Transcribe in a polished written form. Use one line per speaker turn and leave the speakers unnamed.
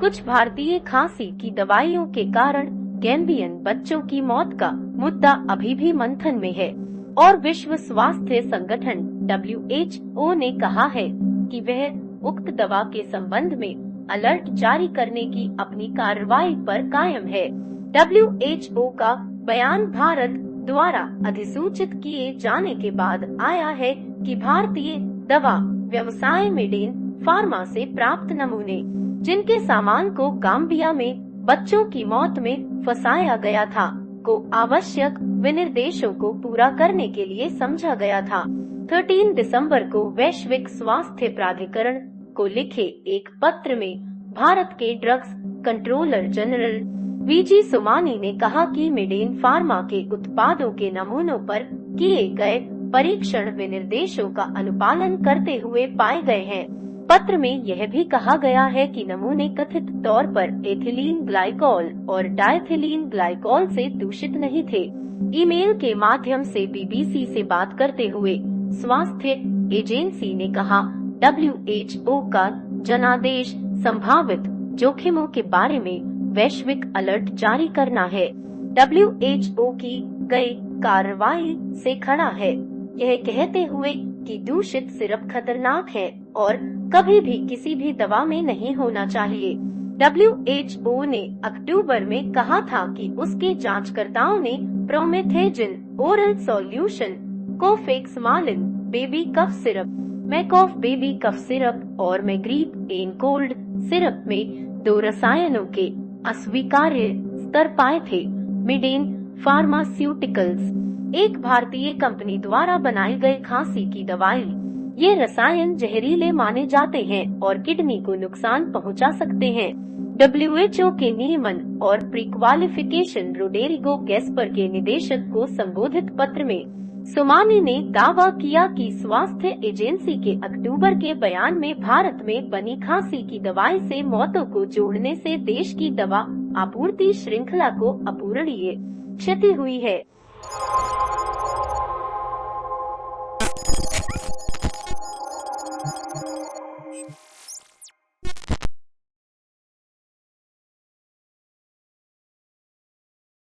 कुछ भारतीय खांसी की दवाइयों के कारण गैम्बियन बच्चों की मौत का मुद्दा अभी भी मंथन में है और विश्व स्वास्थ्य संगठन WHO ने कहा है कि वह उक्त दवा के संबंध में अलर्ट जारी करने की अपनी कार्रवाई पर कायम है। WHO का बयान भारत द्वारा अधिसूचित किए जाने के बाद आया है कि भारतीय दवा व्यवसाय मेडेन फार्मा से प्राप्त नमूने, जिनके सामान को गाम्बिया में बच्चों की मौत में फंसाया गया था, को आवश्यक विनिर्देशों को पूरा करने के लिए समझा गया था। 13 दिसंबर को वैश्विक स्वास्थ्य प्राधिकरण को लिखे एक पत्र में भारत के drugs controller general VG Somani ने कहा कि मेडेन फार्मा के उत्पादों के नमूनों पर किए गए परीक्षण विनिर्देशों का अनुपालन करते हुए पाए गए हैं। पत्र में यह भी कहा गया है कि नमूने कथित तौर पर एथिलीन ग्लाइकॉल और डायथिलीन ग्लाइकॉल से दूषित नहीं थे। ईमेल के माध्यम से BBC से बात करते हुए स्वास्थ्य एजेंसी ने कहा, WHO का जनादेश संभावित जोखिमों के बारे में वैश्विक अलर्ट जारी करना है। WHO की गई कार्रवाई से खड़ा है, यह कहते हुए कि दूषित सिरप खतरनाक है और कभी भी किसी भी दवा में नहीं होना चाहिए। WHO ने अक्टूबर में कहा था कि उसके जांचकर्ताओं ने promethazine oral solution, Kofexmalin baby cough syrup, Makoff baby cough syrup और मैग्रीप एनकोल्ड सिरप में 2 रसायनों के अस्वीकार्य स्तर पाए थे। मेडेन फार्मास्यूटिकल्स एक भारतीय कंपनी द्वारा बनाई गई खांसी की दवाई। ये रसायन जहरीले माने जाते हैं और किडनी को नुकसान पहुंचा सकते हैं। WHO के नियमन और प्रीक्वालिफिकेशन रोडेरिगो गैस्पर के निदेशक को संबोधित पत्र में सोमानी ने दावा किया कि स्वास्थ्य एजेंसी के अक्टूबर के बयान में भारत में बनी खांसी की दवाई से मौतों को जोड़ने से देश की दवा आपूर्ति श्रृंखला को अपूरणीय क्षति हुई है।